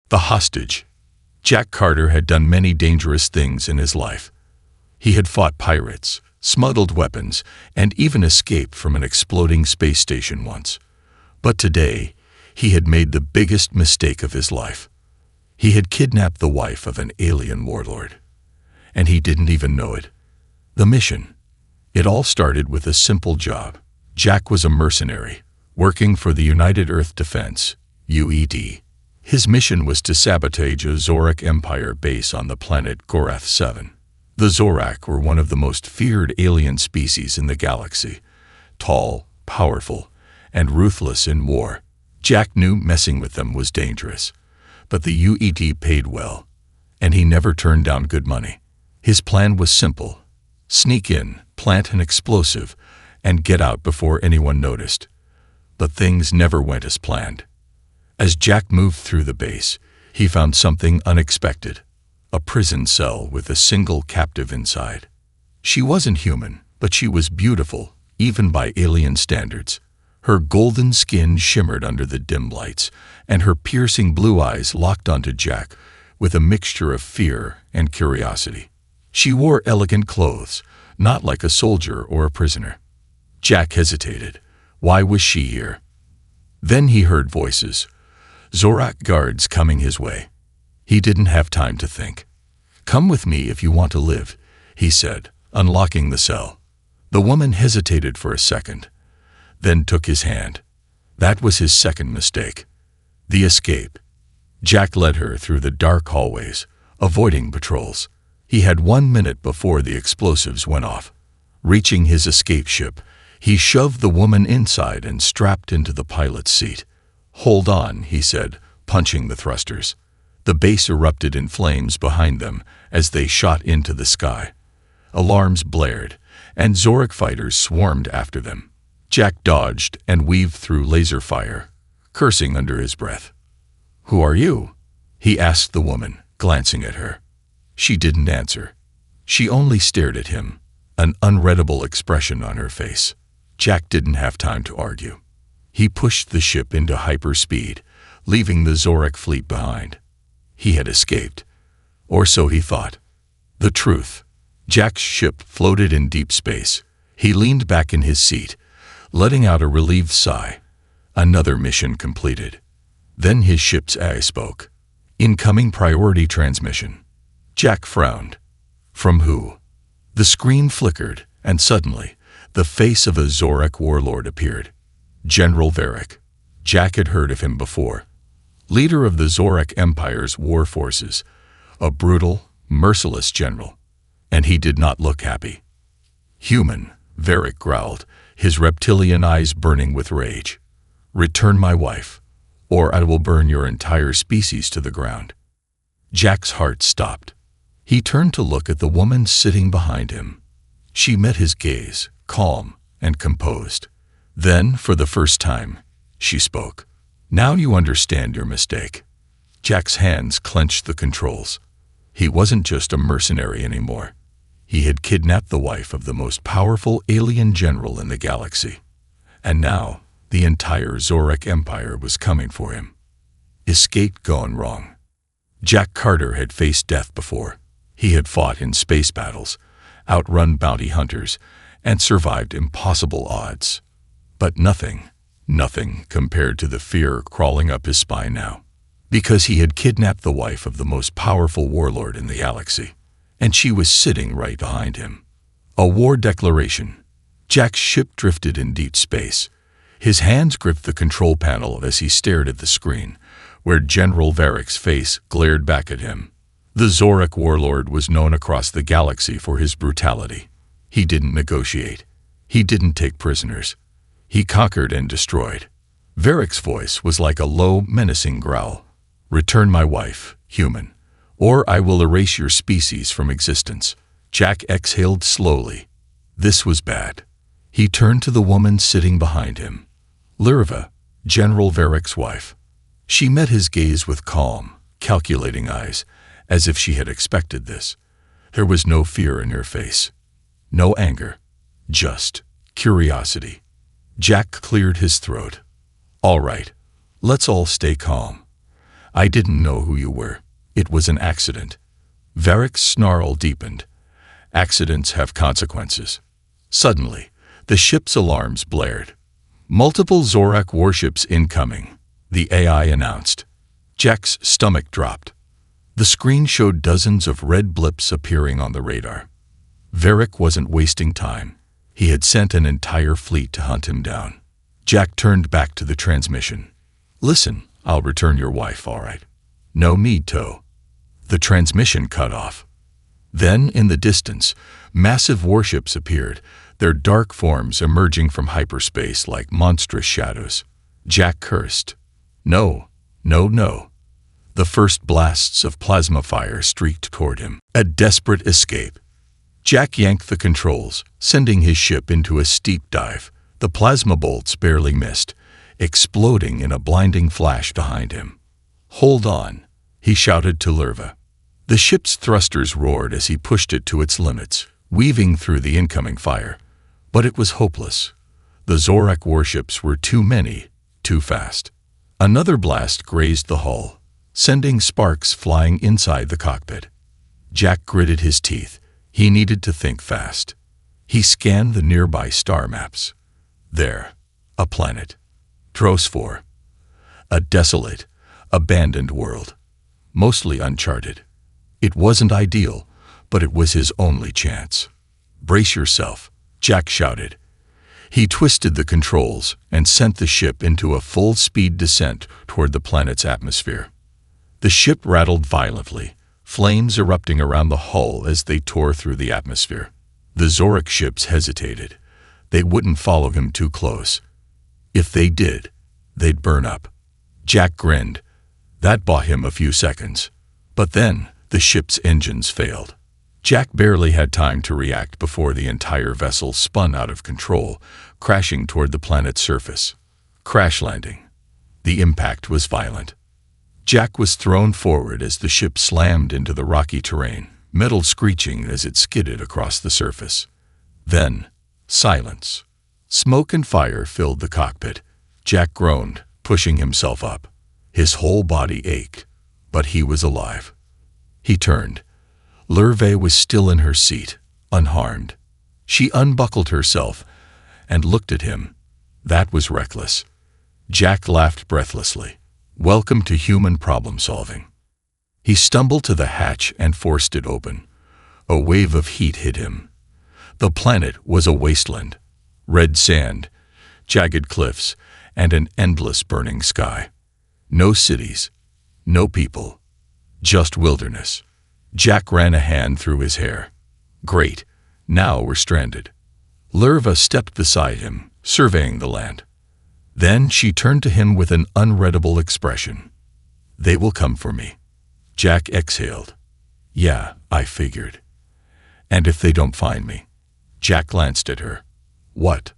The hostage. Jack Carter had done many dangerous things in his life. He had fought pirates, smuggled weapons, and even escaped from an exploding space station once. But today, he had made the biggest mistake of his life. He had kidnapped the wife of an alien warlord. And he didn't even know it. The mission. It all started with a simple job. Jack was a mercenary, working for the United Earth Defense, UED. His mission was to sabotage a Zorak Empire base on the planet Gorath 7. The Zorak were one of the most feared alien species in the galaxy. Tall, powerful, and ruthless in war. Jack knew messing with them was dangerous. But the UED paid well, and he never turned down good money. His plan was simple. Sneak in, plant an explosive, and get out before anyone noticed. But things never went as planned. As Jack moved through the base, he found something unexpected. A prison cell with a single captive inside. She wasn't human, but she was beautiful, even by alien standards. Her golden skin shimmered under the dim lights, and her piercing blue eyes locked onto Jack with a mixture of fear and curiosity. She wore elegant clothes, not like a soldier or a prisoner. Jack hesitated. Why was she here? Then he heard voices. Zorak guards coming his way. He didn't have time to think. "Come with me if you want to live," he said, unlocking the cell. The woman hesitated for a second, then took his hand. That was his second mistake. The escape. Jack led her through the dark hallways, avoiding patrols. He had 1 minute before the explosives went off. Reaching his escape ship, he shoved the woman inside and strapped into the pilot's seat. "Hold on," he said, punching the thrusters. The base erupted in flames behind them as they shot into the sky. Alarms blared, and Zorak fighters swarmed after them. Jack dodged and weaved through laser fire, cursing under his breath. "Who are you?" he asked the woman, glancing at her. She didn't answer. She only stared at him, an unreadable expression on her face. Jack didn't have time to argue. He pushed the ship into hyperspeed, leaving the Zorak fleet behind. He had escaped, or so he thought. The truth. Jack's ship floated in deep space. He leaned back in his seat, letting out a relieved sigh. Another mission completed. Then his ship's eye spoke. "Incoming priority transmission." Jack frowned. From who? The screen flickered, and suddenly, the face of a Zorak warlord appeared. General Varric. Jack had heard of him before. Leader of the Zorak Empire's war forces. A brutal, merciless general. And he did not look happy. "Human," Varric growled, his reptilian eyes burning with rage. "Return my wife, or I will burn your entire species to the ground." Jack's heart stopped. He turned to look at the woman sitting behind him. She met his gaze, calm and composed. Then, for the first time, she spoke. "Now you understand your mistake." Jack's hands clenched the controls. He wasn't just a mercenary anymore. He had kidnapped the wife of the most powerful alien general in the galaxy. And now, the entire Zorak Empire was coming for him. Escape gone wrong. Jack Carter had faced death before. He had fought in space battles, outrun bounty hunters, and survived impossible odds. But nothing compared to the fear crawling up his spine now. Because he had kidnapped the wife of the most powerful warlord in the galaxy. And she was sitting right behind him. A war declaration. Jack's ship drifted in deep space. His hands gripped the control panel as he stared at the screen, where General Varric's face glared back at him. The Zorak warlord was known across the galaxy for his brutality. He didn't negotiate. He didn't take prisoners. He conquered and destroyed. Varric's voice was like a low, menacing growl. "Return my wife, human, or I will erase your species from existence." Jack exhaled slowly. This was bad. He turned to the woman sitting behind him. Lirva, General Varric's wife. She met his gaze with calm, calculating eyes, as if she had expected this. There was no fear in her face. No anger. Just curiosity. Jack cleared his throat. "All right, let's all stay calm. I didn't know who you were. It was an accident." Varric's snarl deepened. Accidents have consequences. Suddenly, the ship's alarms blared. "Multiple Zorak warships incoming," the AI announced. Jack's stomach dropped. The screen showed dozens of red blips appearing on the radar. Varric wasn't wasting time. He had sent an entire fleet to hunt him down. Jack turned back to the transmission. "Listen, I'll return your wife, all right. No need to." The transmission cut off. Then, in the distance, massive warships appeared, their dark forms emerging from hyperspace like monstrous shadows. Jack cursed. No, no, no. The first blasts of plasma fire streaked toward him. A desperate escape. Jack yanked the controls, sending his ship into a steep dive. The plasma bolts barely missed, exploding in a blinding flash behind him. "Hold on," he shouted to Lerva. The ship's thrusters roared as he pushed it to its limits, weaving through the incoming fire. But it was hopeless. The Zorak warships were too many, too fast. Another blast grazed the hull, sending sparks flying inside the cockpit. Jack gritted his teeth. He needed to think fast. He scanned the nearby star maps. There, a planet. Drosphor. A desolate, abandoned world. Mostly uncharted. It wasn't ideal, but it was his only chance. "Brace yourself," Jack shouted. He twisted the controls and sent the ship into a full-speed descent toward the planet's atmosphere. The ship rattled violently, flames erupting around the hull as they tore through the atmosphere. The Zorak ships hesitated. They wouldn't follow him too close. If they did, they'd burn up. Jack grinned. That bought him a few seconds. But then, the ship's engines failed. Jack barely had time to react before the entire vessel spun out of control, crashing toward the planet's surface. Crash landing. The impact was violent. Jack was thrown forward as the ship slammed into the rocky terrain, metal screeching as it skidded across the surface. Then, silence. Smoke and fire filled the cockpit. Jack groaned, pushing himself up. His whole body ached, but he was alive. He turned. Lerve was still in her seat, unharmed. She unbuckled herself and looked at him. That was reckless. Jack laughed breathlessly. Welcome to human problem-solving. He stumbled to the hatch and forced it open. A wave of heat hit him. The planet was a wasteland. Red sand, jagged cliffs, and an endless burning sky. No cities, no people, just wilderness. Jack ran a hand through his hair. Great, now we're stranded. Lerva stepped beside him, surveying the land. Then she turned to him with an unreadable expression. They will come for me. Jack exhaled. Yeah, I figured. And if they don't find me? Jack glanced at her. What?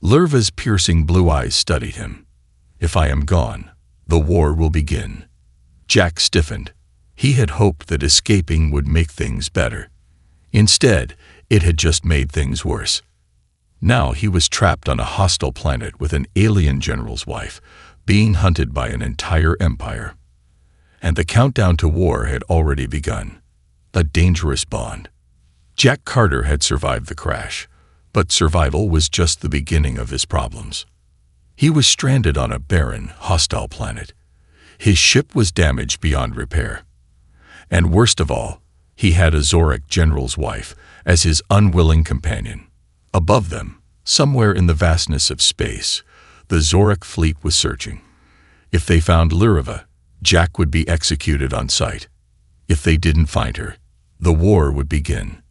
Lerva's piercing blue eyes studied him. If I am gone, the war will begin. Jack stiffened. He had hoped that escaping would make things better. Instead, it had just made things worse. Now he was trapped on a hostile planet with an alien general's wife, being hunted by an entire empire. And the countdown to war had already begun. A dangerous bond. Jack Carter had survived the crash, but survival was just the beginning of his problems. He was stranded on a barren, hostile planet. His ship was damaged beyond repair. And worst of all, he had a Zorak general's wife as his unwilling companion. Above them, somewhere in the vastness of space, the Zorak fleet was searching. If they found Lerva, Jack would be executed on sight. If they didn't find her, the war would begin.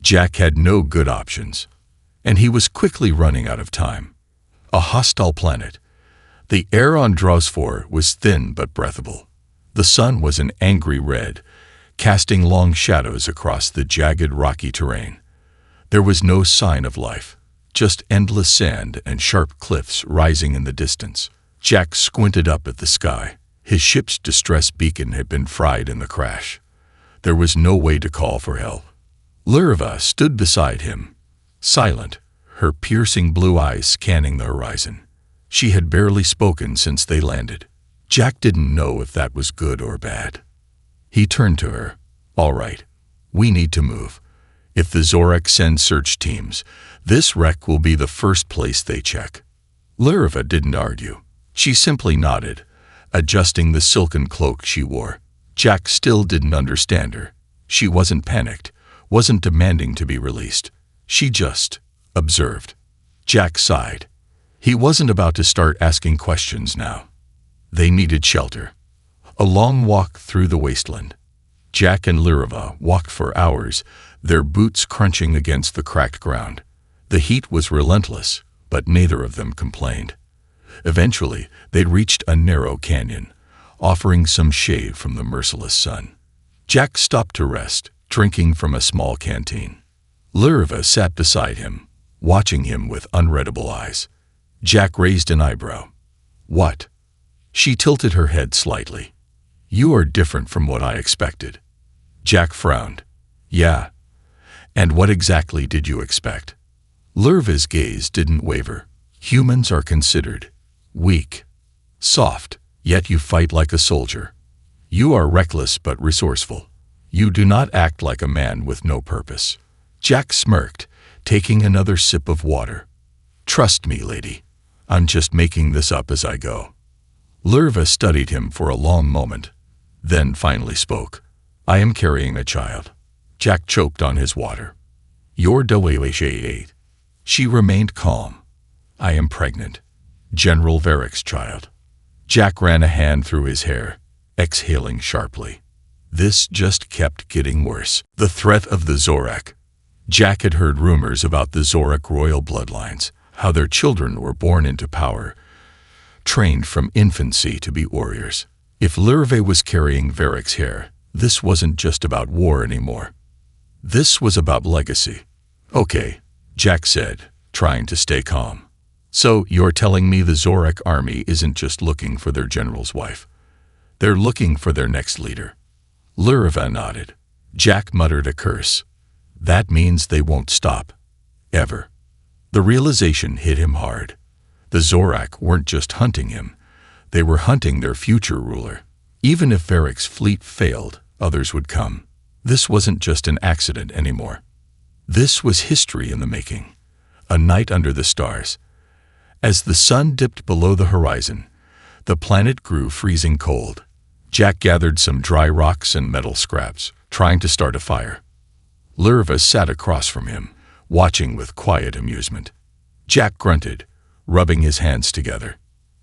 Jack had no good options, and he was quickly running out of time. A hostile planet. The air on Drosphor was thin but breathable. The sun was an angry red, casting long shadows across the jagged rocky terrain. There was no sign of life, just endless sand and sharp cliffs rising in the distance. Jack squinted up at the sky. His ship's distress beacon had been fried in the crash. There was no way to call for help. Lerva stood beside him, silent, her piercing blue eyes scanning the horizon. She had barely spoken since they landed. Jack didn't know if that was good or bad. He turned to her. All right, we need to move. If the Zorak send search teams, this wreck will be the first place they check. Lurva didn't argue. She simply nodded, adjusting the silken cloak she wore. Jack still didn't understand her. She wasn't panicked, wasn't demanding to be released. She just observed. Jack sighed. He wasn't about to start asking questions now. They needed shelter. A long walk through the wasteland. Jack and Lurva walked for hours, their boots crunching against the cracked ground. The heat was relentless, but neither of them complained. Eventually, they'd reached a narrow canyon, offering some shade from the merciless sun. Jack stopped to rest, drinking from a small canteen. Lurva sat beside him, watching him with unreadable eyes. Jack raised an eyebrow. What? She tilted her head slightly. You are different from what I expected. Jack frowned. Yeah. And what exactly did you expect? Lurva's gaze didn't waver. Humans are considered weak, soft, yet you fight like a soldier. You are reckless but resourceful. You do not act like a man with no purpose. Jack smirked, taking another sip of water. Trust me, lady. I'm just making this up as I go. Lurva studied him for a long moment, then finally spoke. I am carrying a child. Jack choked on his water. You're Dawei. She remained calm. I am pregnant. General Varric's child. Jack ran a hand through his hair, exhaling sharply. This just kept getting worse. The threat of the Zorak. Jack had heard rumors about the Zorak royal bloodlines, how their children were born into power, trained from infancy to be warriors. If Lurve was carrying Varric's hair, this wasn't just about war anymore. This was about legacy. Okay, Jack said, trying to stay calm. So you're telling me the Zorak army isn't just looking for their general's wife. They're looking for their next leader. Lurva nodded. Jack muttered a curse. That means they won't stop. Ever. The realization hit him hard. The Zorak weren't just hunting him. They were hunting their future ruler. Even if Varric's fleet failed, others would come. This wasn't just an accident anymore. This was history in the making. A night under the stars. As the sun dipped below the horizon, the planet grew freezing cold. Jack gathered some dry rocks and metal scraps, trying to start a fire. Lurva sat across from him, watching with quiet amusement. Jack grunted, rubbing his hands together.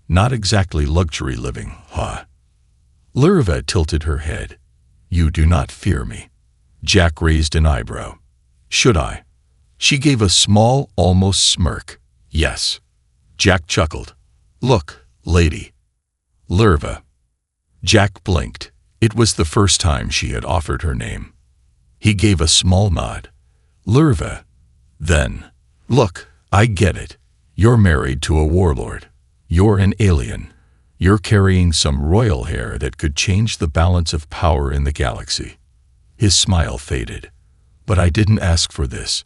Not exactly luxury living, huh? Lurva tilted her head. You do not fear me. Jack raised an eyebrow. Should I? She gave a small, almost smirk. Yes. Jack chuckled. Look, lady. Lurva. Jack blinked. It was the first time she had offered her name. He gave a small nod. Lurva. Then, look, I get it. You're married to a warlord. You're an alien. You're carrying some royal hair that could change the balance of power in the galaxy. His smile faded. But I didn't ask for this.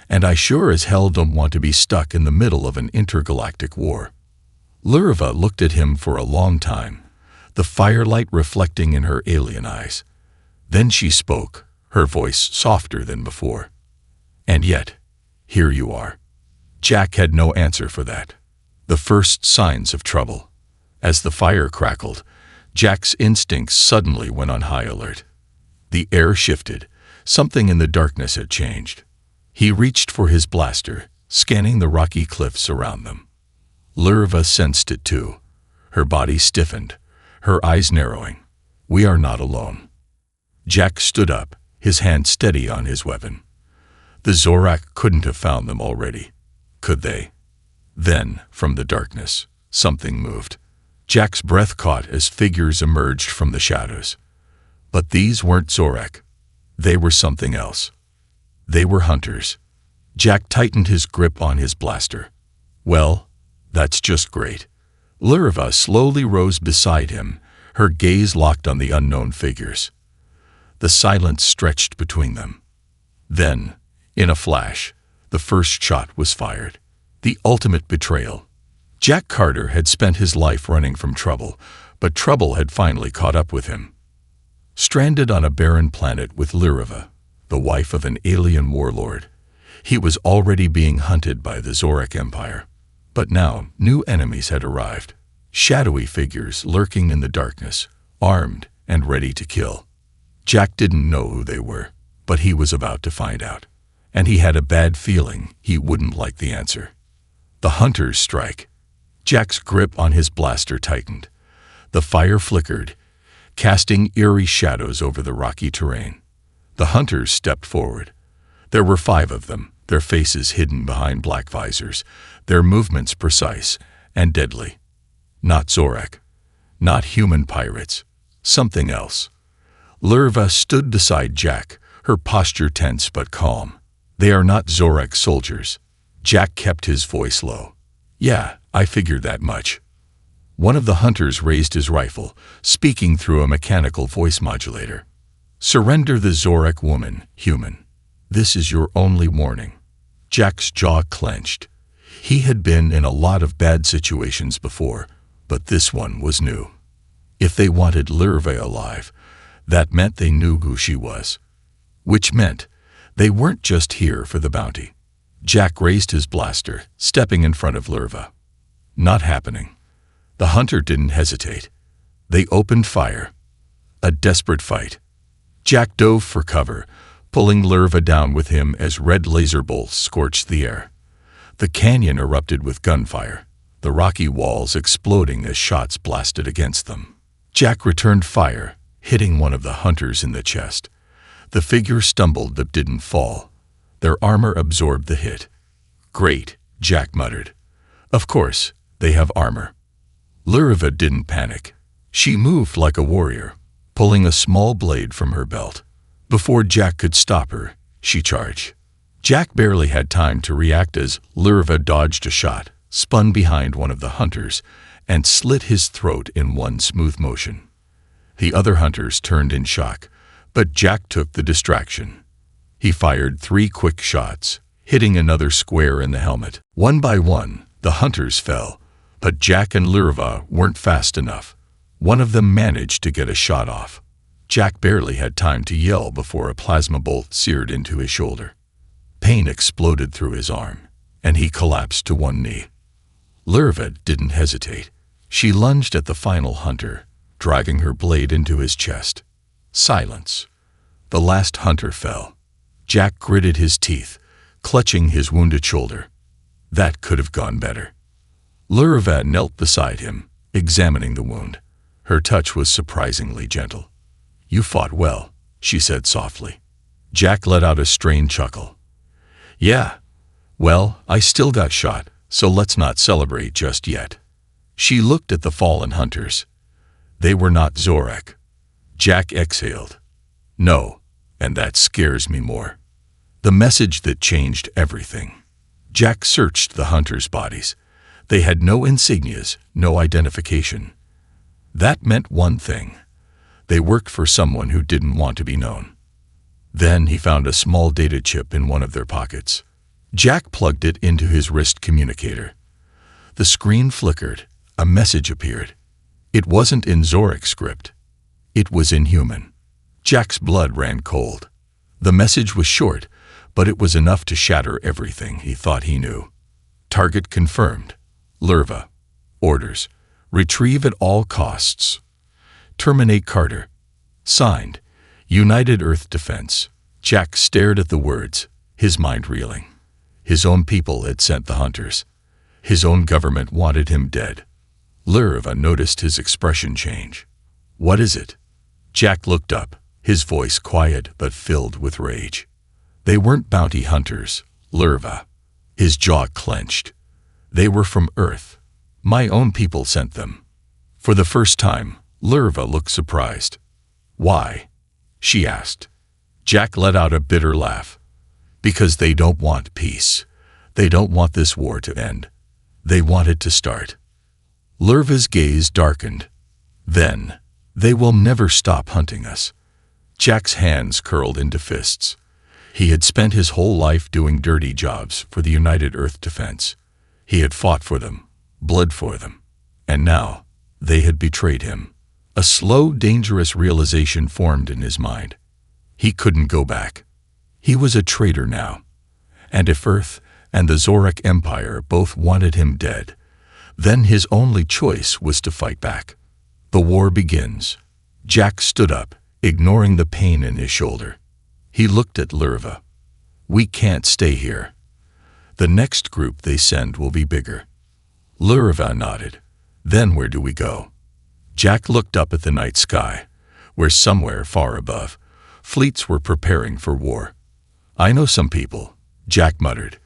And I sure as hell don't want to be stuck in the middle of an intergalactic war. Lurva looked at him for a long time, the firelight reflecting in her alien eyes. Then she spoke, her voice softer than before. And yet, here you are. Jack had no answer for that. The first signs of trouble. As the fire crackled, Jack's instincts suddenly went on high alert. The air shifted. Something in the darkness had changed. He reached for his blaster, scanning the rocky cliffs around them. Lurva sensed it too. Her body stiffened, her eyes narrowing. We are not alone. Jack stood up, his hand steady on his weapon. The Zorak couldn't have found them already, could they? Then, from the darkness, something moved. Jack's breath caught as figures emerged from the shadows. But these weren't Zorak. They were something else. They were hunters. Jack tightened his grip on his blaster. Well, that's just great. Lurva slowly rose beside him, her gaze locked on the unknown figures. The silence stretched between them. Then, in a flash, the first shot was fired. The ultimate betrayal. Jack Carter had spent his life running from trouble, but trouble had finally caught up with him. Stranded on a barren planet with Lyrva, the wife of an alien warlord, he was already being hunted by the Zorak Empire. But now new enemies had arrived, shadowy figures lurking in the darkness, armed and ready to kill. Jack didn't know who they were, but he was about to find out, and he had a bad feeling he wouldn't like the answer. The hunters strike. Jack's grip on his blaster tightened. The fire flickered, casting eerie shadows over the rocky terrain. The hunters stepped forward. There were 5 of them, their faces hidden behind black visors, their movements precise and deadly. Not Zorak, not human pirates, something else. Lyrva stood beside Jack, her posture tense but calm. They are not Zorak soldiers. Jack kept his voice low. Yeah, I figured that much. One of the hunters raised his rifle, speaking through a mechanical voice modulator. Surrender the Zorak woman, human. This is your only warning. Jack's jaw clenched. He had been in a lot of bad situations before, but this one was new. If they wanted Lyrva alive, that meant they knew who she was. Which meant they weren't just here for the bounty. Jack raised his blaster, stepping in front of Lyrva. Not happening. The hunter didn't hesitate. They opened fire. A desperate fight. Jack dove for cover, pulling Lyrva down with him as red laser bolts scorched the air. The canyon erupted with gunfire, the rocky walls exploding as shots blasted against them. Jack returned fire, hitting one of the hunters in the chest. The figure stumbled but didn't fall. Their armor absorbed the hit. Great, Jack muttered. Of course, they have armor. Lyrva didn't panic. She moved like a warrior, pulling a small blade from her belt. Before Jack could stop her, she charged. Jack barely had time to react as Lyrva dodged a shot, spun behind one of the hunters, and slit his throat in one smooth motion. The other hunters turned in shock, but Jack took the distraction. He fired 3 quick shots, hitting another square in the helmet. One by one, the hunters fell, but Jack and Lyrva weren't fast enough. One of them managed to get a shot off. Jack barely had time to yell before a plasma bolt seared into his shoulder. Pain exploded through his arm, and he collapsed to one knee. Lyrva didn't hesitate. She lunged at the final hunter, driving her blade into his chest. Silence. The last hunter fell. Jack gritted his teeth, clutching his wounded shoulder. That could have gone better. Lyrva knelt beside him, examining the wound. Her touch was surprisingly gentle. You fought well, she said softly. Jack let out a strained chuckle. Yeah, well, I still got shot, so let's not celebrate just yet. She looked at the fallen hunters. They were not Zorak. Jack exhaled. No, and that scares me more. The message that changed everything. Jack searched the hunters' bodies. They had no insignias, no identification. That meant one thing. They worked for someone who didn't want to be known. Then he found a small data chip in one of their pockets. Jack plugged it into his wrist communicator. The screen flickered. A message appeared. It wasn't in Zorak script. It was in human. Jack's blood ran cold. The message was short, but it was enough to shatter everything he thought he knew. Target confirmed. Lyrva. Orders. Retrieve at all costs. Terminate Carter. Signed. United Earth Defense. Jack stared at the words, his mind reeling. His own people had sent the hunters. His own government wanted him dead. Lyrva noticed his expression change. What is it? Jack looked up, his voice quiet but filled with rage. They weren't bounty hunters, Lyrva. His jaw clenched. They were from Earth. My own people sent them. For the first time, Lyrva looked surprised. Why? She asked. Jack let out a bitter laugh. Because they don't want peace. They don't want this war to end. They want it to start. Lyrva's gaze darkened. Then, they will never stop hunting us. Jack's hands curled into fists. He had spent his whole life doing dirty jobs for the United Earth Defense. He had fought for them, bled for them, and now they had betrayed him. A slow, dangerous realization formed in his mind. He couldn't go back. He was a traitor now. And if Earth and the Zorak Empire both wanted him dead, then his only choice was to fight back. The war begins. Jack stood up, ignoring the pain in his shoulder. He looked at Lurva. We can't stay here. The next group they send will be bigger. Lurva nodded. Then where do we go? Jack looked up at the night sky, where somewhere far above, fleets were preparing for war. I know some people, Jack muttered.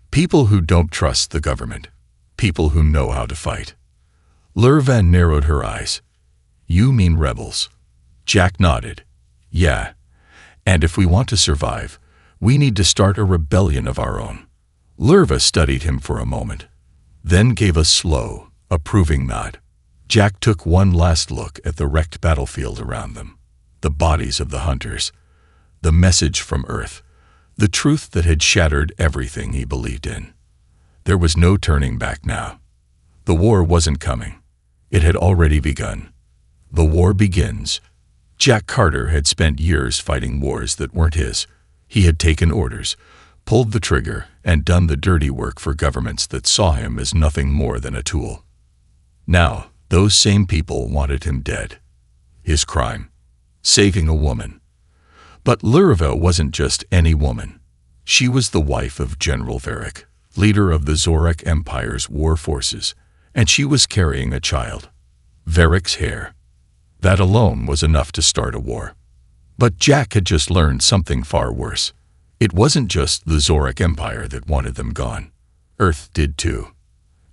People who don't trust the government. People who know how to fight. Lurva narrowed her eyes. You mean rebels? Jack nodded. Yeah. And if we want to survive, we need to start a rebellion of our own. Lurva studied him for a moment, then gave a slow, approving nod. Jack took one last look at the wrecked battlefield around them, the bodies of the hunters, the message from Earth, the truth that had shattered everything he believed in. There was no turning back now. The war wasn't coming. It had already begun. The war begins. Jack Carter had spent years fighting wars that weren't his. He had taken orders, pulled the trigger, and done the dirty work for governments that saw him as nothing more than a tool. Now, those same people wanted him dead. His crime? Saving a woman. But Lurva wasn't just any woman. She was the wife of General Varric, leader of the Zorak Empire's war forces, and she was carrying a child. Varric's heir. That alone was enough to start a war. But Jack had just learned something far worse. It wasn't just the Zorak Empire that wanted them gone. Earth did too.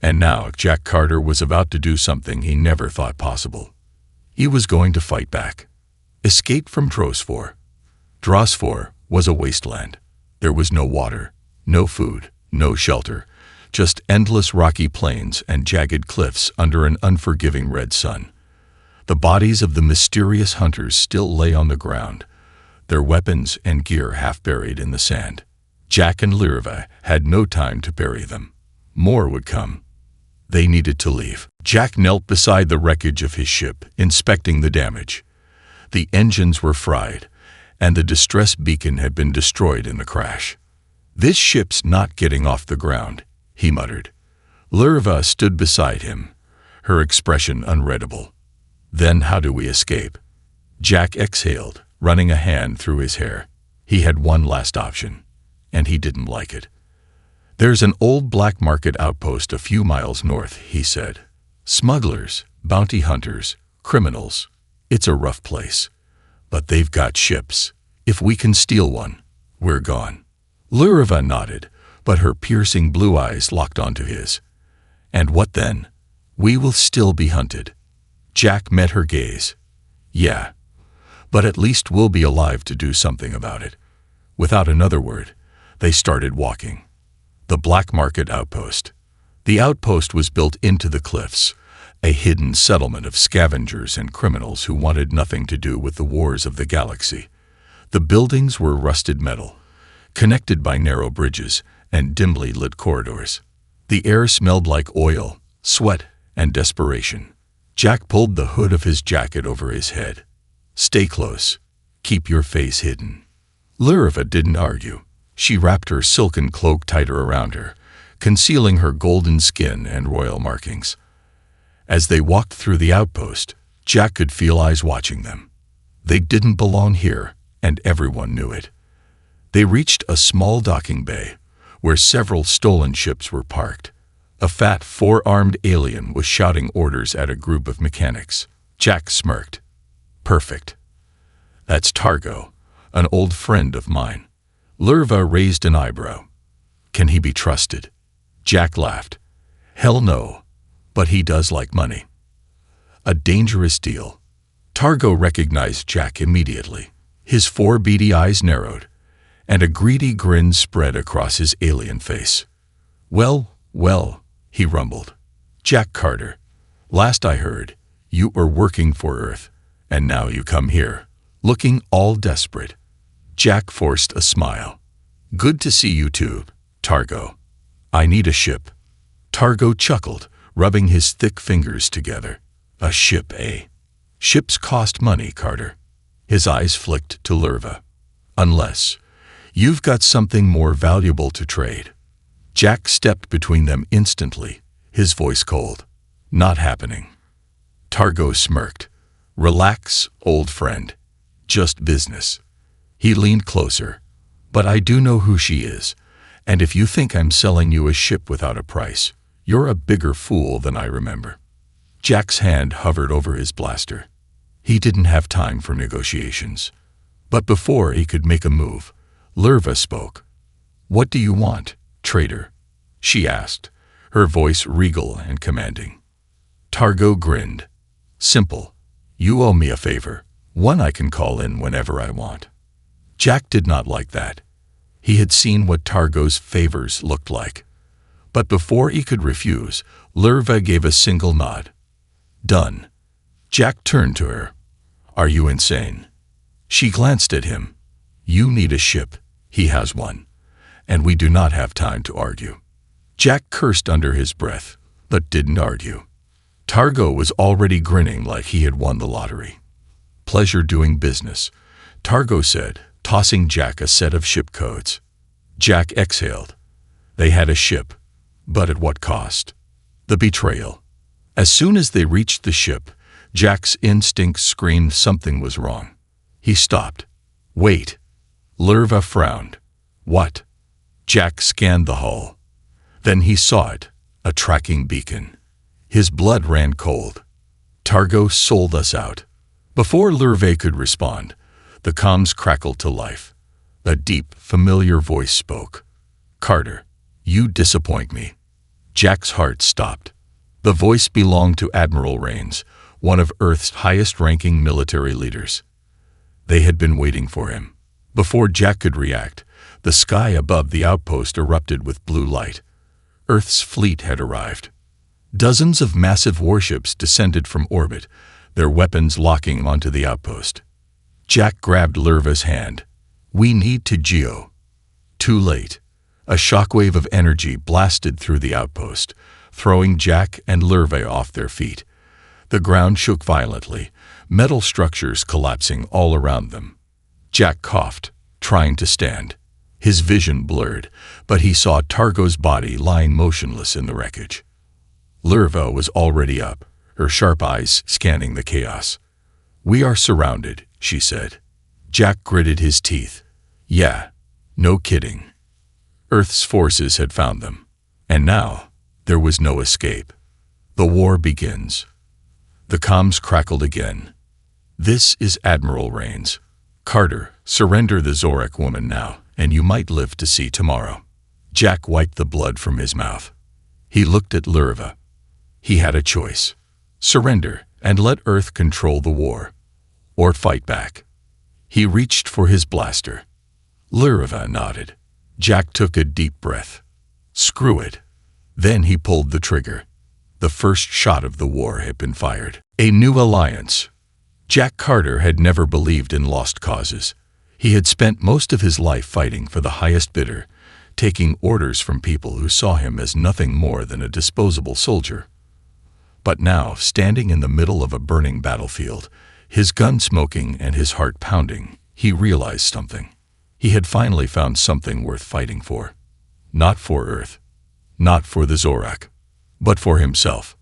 And now Jack Carter was about to do something he never thought possible. He was going to fight back. Escape from Drosfor. Drosfor was a wasteland. There was no water, no food, no shelter, just endless rocky plains and jagged cliffs under an unforgiving red sun. The bodies of the mysterious hunters still lay on the ground, their weapons and gear half buried in the sand. Jack and Lurva had no time to bury them. More would come. They needed to leave. Jack knelt beside the wreckage of his ship, inspecting the damage. The engines were fried, and the distress beacon had been destroyed in the crash. This ship's not getting off the ground, he muttered. Lurva stood beside him, her expression unreadable. Then how do we escape? Jack exhaled, running a hand through his hair. He had one last option, and he didn't like it. There's an old black market outpost a few miles north, he said. Smugglers, bounty hunters, criminals. It's a rough place. But they've got ships. If we can steal one, we're gone. Lurva nodded, but her piercing blue eyes locked onto his. And what then? We will still be hunted. Jack met her gaze. Yeah, but at least we'll be alive to do something about it. Without another word, they started walking. The black market outpost. The outpost was built into the cliffs, a hidden settlement of scavengers and criminals who wanted nothing to do with the wars of the galaxy. The buildings were rusted metal, connected by narrow bridges and dimly lit corridors. The air smelled like oil, sweat, and desperation. Jack pulled the hood of his jacket over his head. Stay close. Keep your face hidden. Lurva didn't argue. She wrapped her silken cloak tighter around her, concealing her golden skin and royal markings. As they walked through the outpost, Jack could feel eyes watching them. They didn't belong here, and everyone knew it. They reached a small docking bay, where several stolen ships were parked. A fat, four-armed alien was shouting orders at a group of mechanics. Jack smirked. Perfect. That's Targo, an old friend of mine. Lurva raised an eyebrow. Can he be trusted? Jack laughed. Hell no, but he does like money. A dangerous deal. Targo recognized Jack immediately. His four beady eyes narrowed, and a greedy grin spread across his alien face. Well, he rumbled. Jack Carter, last I heard, you were working for Earth, and now you come here, looking all desperate. Jack forced a smile. Good to see you too, Targo. I need a ship. Targo chuckled, rubbing his thick fingers together. A ship, eh? Ships cost money, Carter. His eyes flicked to Lerva. Unless you've got something more valuable to trade. Jack stepped between them instantly, his voice cold. Not happening. Targo smirked. Relax, old friend. Just business. He leaned closer. But I do know who she is, and if you think I'm selling you a ship without a price, you're a bigger fool than I remember. Jack's hand hovered over his blaster. He didn't have time for negotiations. But before he could make a move, Lerva spoke. What do you want, traitor? She asked, her voice regal and commanding. Targo grinned. Simple. You owe me a favor, one I can call in whenever I want. Jack did not like that. He had seen what Targo's favors looked like. But before he could refuse, Lerva gave a single nod. Done. Jack turned to her. Are you insane? She glanced at him. You need a ship. He has one. And we do not have time to argue. Jack cursed under his breath, but didn't argue. Targo was already grinning like he had won the lottery. Pleasure doing business, Targo said, tossing Jack a set of ship codes. Jack exhaled. They had a ship, but at what cost? The betrayal. As soon as they reached the ship, Jack's instincts screamed something was wrong. He stopped. Wait. Lerva frowned. What? Jack scanned the hull. Then he saw it, a tracking beacon. His blood ran cold. Targo sold us out. Before Lerva could respond, the comms crackled to life. A deep, familiar voice spoke. Carter, you disappoint me. Jack's heart stopped. The voice belonged to Admiral Rains, one of Earth's highest-ranking military leaders. They had been waiting for him. Before Jack could react, the sky above the outpost erupted with blue light. Earth's fleet had arrived. Dozens of massive warships descended from orbit, their weapons locking onto the outpost. Jack grabbed Lerva's hand. We need to geo. Too late. A shockwave of energy blasted through the outpost, throwing Jack and Lerva off their feet. The ground shook violently, metal structures collapsing all around them. Jack coughed, trying to stand. His vision blurred, but he saw Targo's body lying motionless in the wreckage. Lerva was already up, her sharp eyes scanning the chaos. We are surrounded, she said. Jack gritted his teeth. Yeah, no kidding. Earth's forces had found them. And now, there was no escape. The war begins. The comms crackled again. This is Admiral Rains. Carter, surrender the Zorak woman now, and you might live to see tomorrow. Jack wiped the blood from his mouth. He looked at Lerva. He had a choice. Surrender and let Earth control the war. Or fight back. He reached for his blaster. Lerva nodded. Jack took a deep breath. Screw it. Then he pulled the trigger. The first shot of the war had been fired. A new alliance. Jack Carter had never believed in lost causes. He had spent most of his life fighting for the highest bidder, taking orders from people who saw him as nothing more than a disposable soldier. But now, standing in the middle of a burning battlefield, his gun smoking and his heart pounding, he realized something. He had finally found something worth fighting for. Not for Earth, not for the Zorak, but for himself,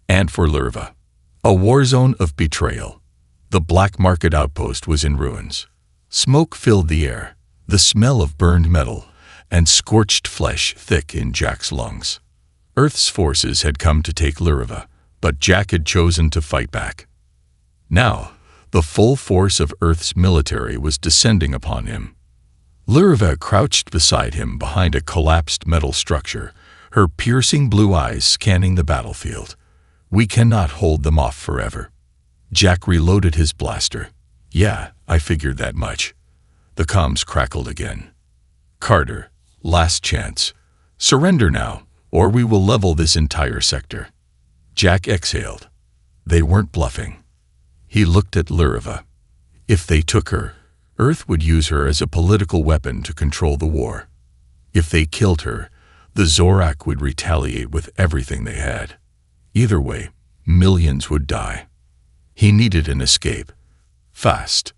and for Lerva. A war zone of betrayal. The black market outpost was in ruins. Smoke filled the air, the smell of burned metal, and scorched flesh thick in Jack's lungs. Earth's forces had come to take Lerva, but Jack had chosen to fight back. Now, the full force of Earth's military was descending upon him. Lerva crouched beside him behind a collapsed metal structure, her piercing blue eyes scanning the battlefield. We cannot hold them off forever. Jack reloaded his blaster. Yeah, I figured that much. The comms crackled again. Carter, last chance. Surrender now, or we will level this entire sector. Jack exhaled. They weren't bluffing. He looked at Lerva. If they took her, Earth would use her as a political weapon to control the war. If they killed her, the Zorak would retaliate with everything they had. Either way, millions would die. He needed an escape. Fast.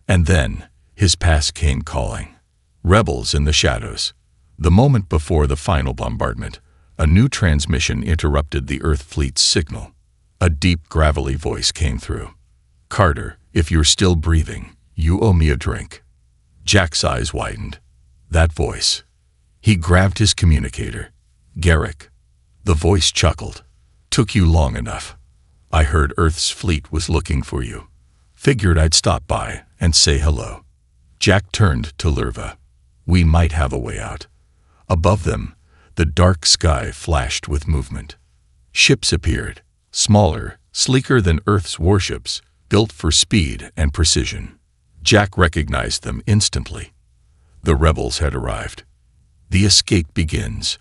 And then, his past came calling. Rebels in the shadows. The moment before the final bombardment, a new transmission interrupted the Earth fleet's signal. A deep, gravelly voice came through. "Carter, if you're still breathing, you owe me a drink." Jack's eyes widened. That voice. He grabbed his communicator. "Garrick." The voice chuckled. "Took you long enough. I heard Earth's fleet was looking for you. Figured I'd stop by and say hello." Jack turned to Lurva. "We might have a way out." Above them, the dark sky flashed with movement. Ships appeared, smaller, sleeker than Earth's warships, built for speed and precision. Jack recognized them instantly. The rebels had arrived. The escape begins.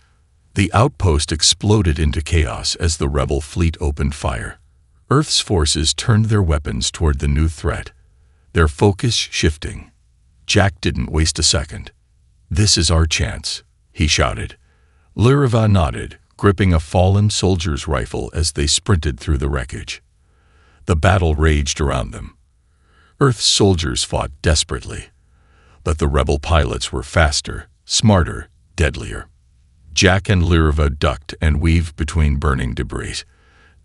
The outpost exploded into chaos as the rebel fleet opened fire. Earth's forces turned their weapons toward the new threat, their focus shifting. Jack didn't waste a second. "This is our chance," he shouted. Lurva nodded, gripping a fallen soldier's rifle as they sprinted through the wreckage. The battle raged around them. Earth's soldiers fought desperately, but the rebel pilots were faster, smarter, deadlier. Jack and Lurva ducked and weaved between burning debris,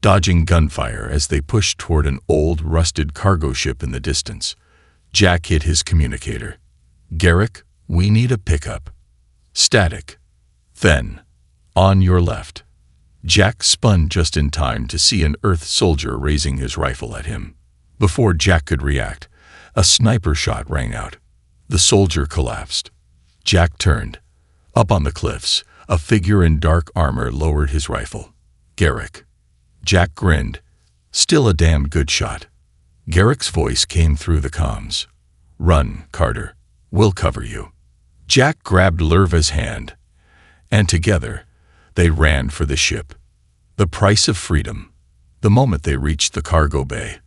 dodging gunfire as they pushed toward an old, rusted cargo ship in the distance. Jack hit his communicator. "Garrick, we need a pickup." "Static." "Then, on your left." Jack spun just in time to see an Earth soldier raising his rifle at him. Before Jack could react, a sniper shot rang out. The soldier collapsed. Jack turned. Up on the cliffs, a figure in dark armor lowered his rifle. "Garrick." Jack grinned. "Still a damn good shot." Garrick's voice came through the comms. "Run, Carter. We'll cover you." Jack grabbed Lurva's hand, and together, they ran for the ship. The price of freedom. The moment they reached the cargo bay,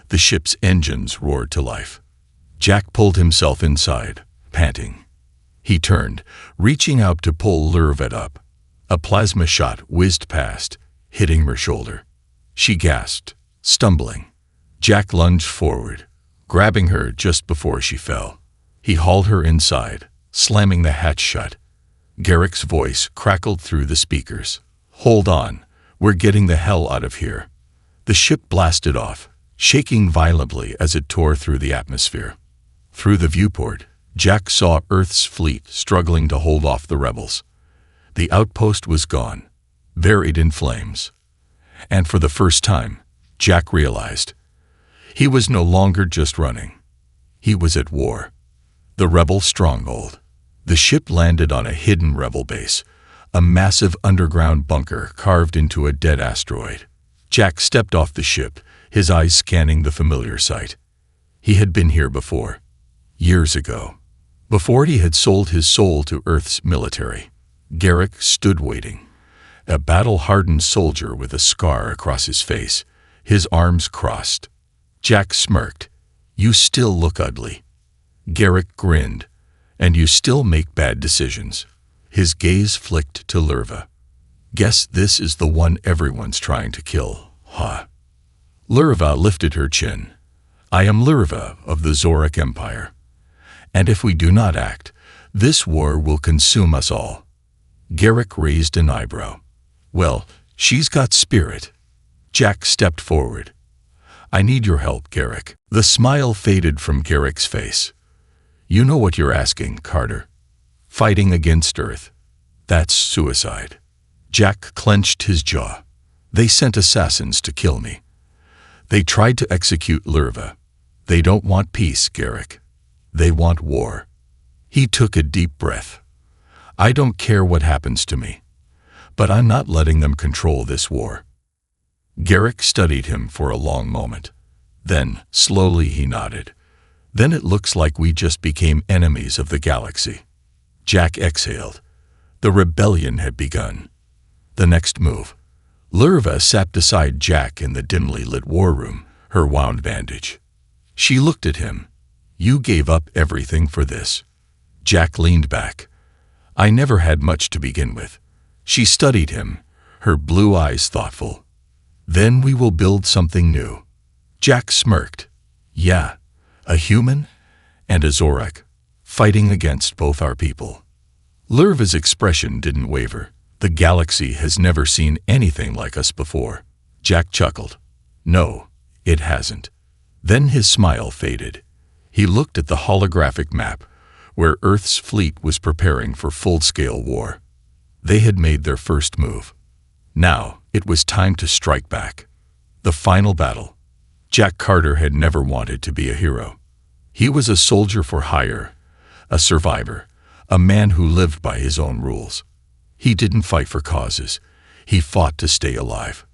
the ship's engines roared to life. Jack pulled himself inside, panting. He turned, reaching out to pull Lurva up. A plasma shot whizzed past, hitting her shoulder. She gasped, stumbling. Jack lunged forward, grabbing her just before she fell. He hauled her inside, slamming the hatch shut. Garrick's voice crackled through the speakers. "Hold on, we're getting the hell out of here." The ship blasted off, shaking violently as it tore through the atmosphere. Through the viewport, Jack saw Earth's fleet struggling to hold off the rebels. The outpost was gone, buried in flames. And for the first time, Jack realized he was no longer just running. He was at war. The rebel stronghold. The ship landed on a hidden rebel base, a massive underground bunker carved into a dead asteroid. Jack stepped off the ship, his eyes scanning the familiar sight. He had been here before, years ago, before he had sold his soul to Earth's military. Garrick stood waiting, a battle-hardened soldier with a scar across his face, his arms crossed. Jack smirked. "You still look ugly." Garrick grinned. "And you still make bad decisions." His gaze flicked to Lurva. "Guess this is the one everyone's trying to kill, huh?" Lurva lifted her chin. "I am Lurva of the Zorak Empire. And if we do not act, this war will consume us all." Garrick raised an eyebrow. "Well, she's got spirit." Jack stepped forward. "I need your help, Garrick." The smile faded from Garrick's face. "You know what you're asking, Carter. Fighting against Earth. That's suicide." Jack clenched his jaw. "They sent assassins to kill me. They tried to execute Lurva. They don't want peace, Garrick. They want war." He took a deep breath. "I don't care what happens to me, but I'm not letting them control this war." Garrick studied him for a long moment. Then, slowly he nodded. "Then it looks like we just became enemies of the galaxy." Jack exhaled. The rebellion had begun. The next move. Lurva sat beside Jack in the dimly lit war room, her wound bandage. She looked at him. "You gave up everything for this." Jack leaned back. "I never had much to begin with." She studied him, her blue eyes thoughtful. "Then we will build something new." Jack smirked. Yeah, a human and a Zorak, fighting against both our people. Lurva's expression didn't waver. The galaxy has never seen anything like us before. Jack chuckled. No, it hasn't. Then his smile faded. He looked at the holographic map, where Earth's fleet was preparing for full-scale war. They had made their first move. Now, it was time to strike back. The final battle. Jack Carter had never wanted to be a hero. He was a soldier for hire, a survivor, a man who lived by his own rules. He didn't fight for causes. He fought to stay alive.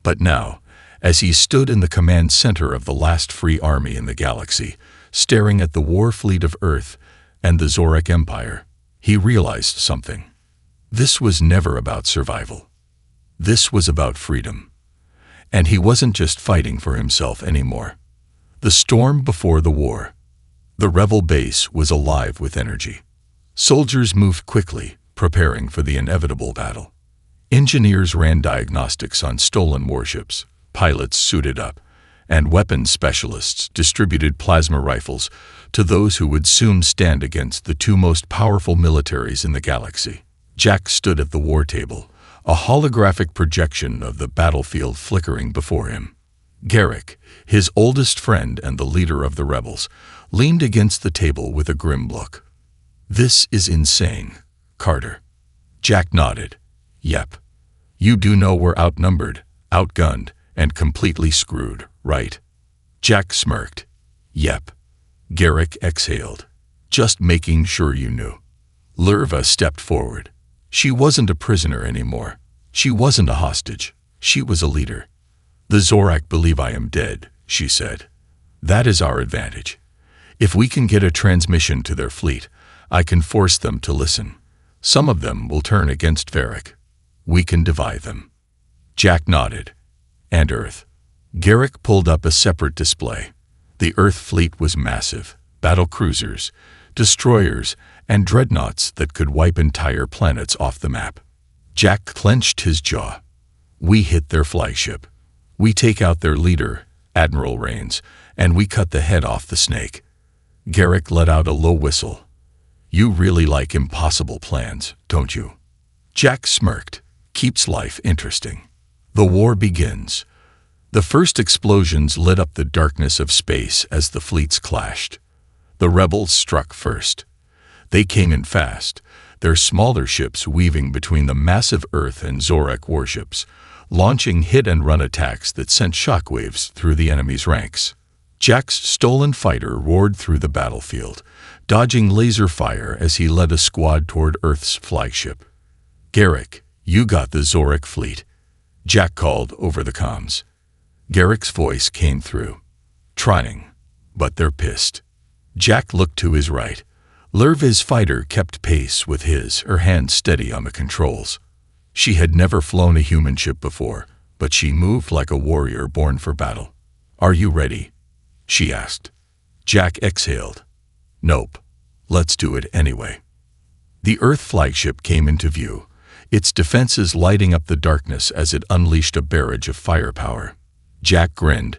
But now, as he stood in the command center of the last free army in the galaxy, staring at the war fleet of Earth and the Zorak Empire, he realized something. This was never about survival. This was about freedom. And he wasn't just fighting for himself anymore. The storm before the war. The rebel base was alive with energy. Soldiers moved quickly, preparing for the inevitable battle. Engineers ran diagnostics on stolen warships, pilots suited up, and weapons specialists distributed plasma rifles to those who would soon stand against the two most powerful militaries in the galaxy. Jack stood at the war table, a holographic projection of the battlefield flickering before him. Garrick, his oldest friend and the leader of the rebels, leaned against the table with a grim look. This is insane, Carter. Jack nodded. Yep. You do know we're outnumbered, outgunned, and completely screwed, right? Jack smirked. Yep. Garrick exhaled. Just making sure you knew. Lurva stepped forward. She wasn't a prisoner anymore. She wasn't a hostage. She was a leader. The Zorak believe I am dead, she said. That is our advantage. If we can get a transmission to their fleet, I can force them to listen. Some of them will turn against Varric. We can divide them. Jack nodded. And Earth. Garrick pulled up a separate display. The Earth fleet was massive. Battle cruisers, destroyers, and dreadnoughts that could wipe entire planets off the map. Jack clenched his jaw. We hit their flagship. We take out their leader, Admiral Rains, and we cut the head off the snake. Garrick let out a low whistle. You really like impossible plans, don't you? Jack smirked. Keeps life interesting. The war begins. The first explosions lit up the darkness of space as the fleets clashed. The rebels struck first. They came in fast, their smaller ships weaving between the massive Earth and Zorak warships, launching hit-and-run attacks that sent shockwaves through the enemy's ranks. Jack's stolen fighter roared through the battlefield, dodging laser fire as he led a squad toward Earth's flagship. Garrick, you got the Zorak fleet, Jack called over the comms. Garrick's voice came through. Trying, but they're pissed. Jack looked to his right. Lurva's fighter kept pace with his, her hand steady on the controls. She had never flown a human ship before, but she moved like a warrior born for battle. Are you ready? She asked. Jack exhaled. Nope. Let's do it anyway. The Earth flagship came into view, its defenses lighting up the darkness as it unleashed a barrage of firepower. Jack grinned.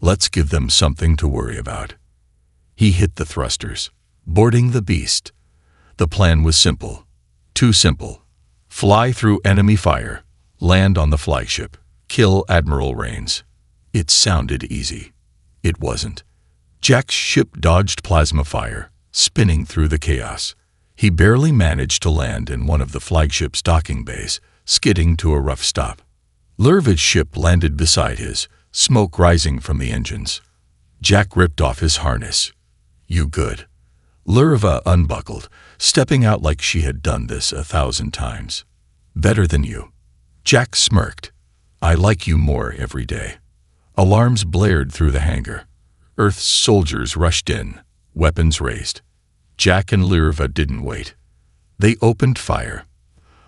Let's give them something to worry about. He hit the thrusters, boarding the beast. The plan was simple. Too simple. Fly through enemy fire, land on the flagship, kill Admiral Rains. It sounded easy. It wasn't. Jack's ship dodged plasma fire, spinning through the chaos. He barely managed to land in one of the flagship's docking bays, skidding to a rough stop. Lurva's ship landed beside his, smoke rising from the engines. Jack ripped off his harness. You good? Lurva unbuckled, stepping out like she had done this 1,000 times. Better than you. Jack smirked. I like you more every day. Alarms blared through the hangar. Earth's soldiers rushed in, weapons raised. Jack and Lurva didn't wait. They opened fire.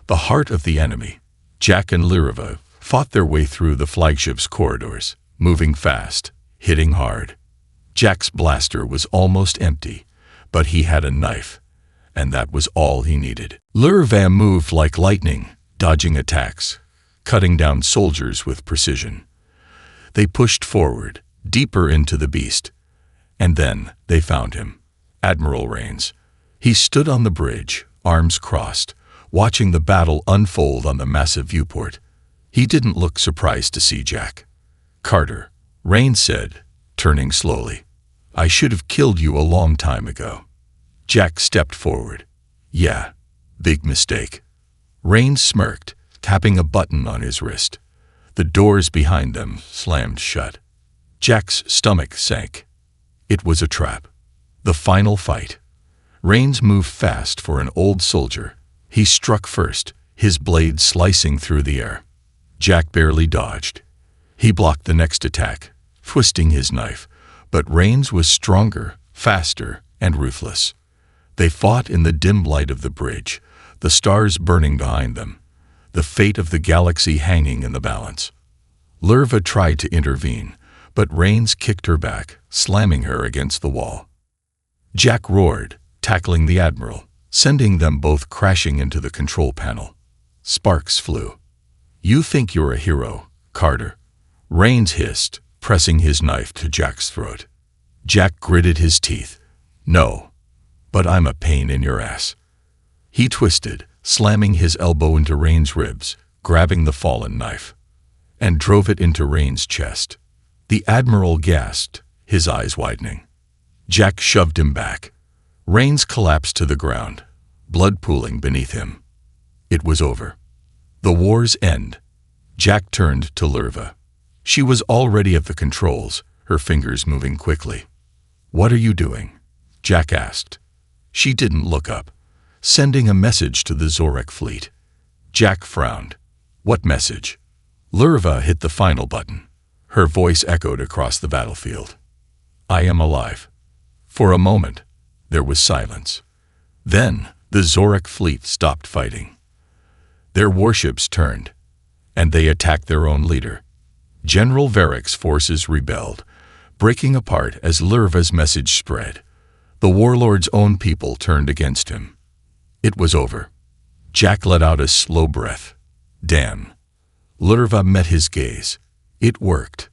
The heart of the enemy. Jack and Lurva fought their way through the flagship's corridors, moving fast, hitting hard. Jack's blaster was almost empty, but he had a knife, and that was all he needed. Lurva moved like lightning, dodging attacks, cutting down soldiers with precision. They pushed forward, deeper into the beast. And then they found him. Admiral Rains. He stood on the bridge, arms crossed, watching the battle unfold on the massive viewport. He didn't look surprised to see Jack. "Carter," Rains said, turning slowly. "I should have killed you a long time ago." Jack stepped forward. "Yeah, big mistake." Rains smirked, tapping a button on his wrist. The doors behind them slammed shut. Jack's stomach sank. It was a trap. The final fight. Rains moved fast for an old soldier. He struck first, his blade slicing through the air. Jack barely dodged. He blocked the next attack, twisting his knife, but Rains was stronger, faster, and ruthless. They fought in the dim light of the bridge, the stars burning behind them, the fate of the galaxy hanging in the balance. Lurva tried to intervene, but Rains kicked her back, slamming her against the wall. Jack roared, tackling the Admiral, sending them both crashing into the control panel. Sparks flew. "You think you're a hero, Carter," Rains hissed, pressing his knife to Jack's throat. Jack gritted his teeth. "No, but I'm a pain in your ass." He twisted, slamming his elbow into Rains' ribs, grabbing the fallen knife, and drove it into Rains' chest. The Admiral gasped, his eyes widening. Jack shoved him back. Rains collapsed to the ground, blood pooling beneath him. It was over. The war's end. Jack turned to Lurva. She was already at the controls, her fingers moving quickly. "What are you doing?" Jack asked. She didn't look up. "Sending a message to the Zorak fleet." Jack frowned. "What message?" Lurva hit the final button. Her voice echoed across the battlefield. "I am alive." For a moment, there was silence. Then, the Zorak fleet stopped fighting. Their warships turned, and they attacked their own leader. General Varric's forces rebelled, breaking apart as Lurva's message spread. The warlord's own people turned against him. It was over. Jack let out a slow breath. "Damn." Lurva met his gaze. "It worked."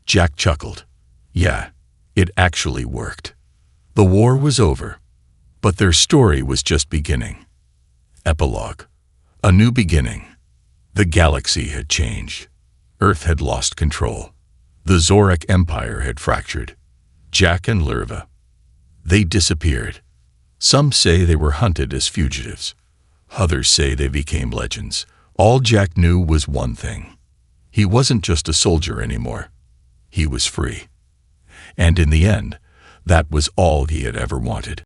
Jack chuckled. "Yeah, it actually worked." The war was over, but their story was just beginning. Epilogue. A new beginning. The galaxy had changed. Earth had lost control. The Zorak Empire had fractured. Jack and Lurva. They disappeared. Some say they were hunted as fugitives. Others say they became legends. All Jack knew was one thing. He wasn't just a soldier anymore. He was free. And in the end, that was all he had ever wanted.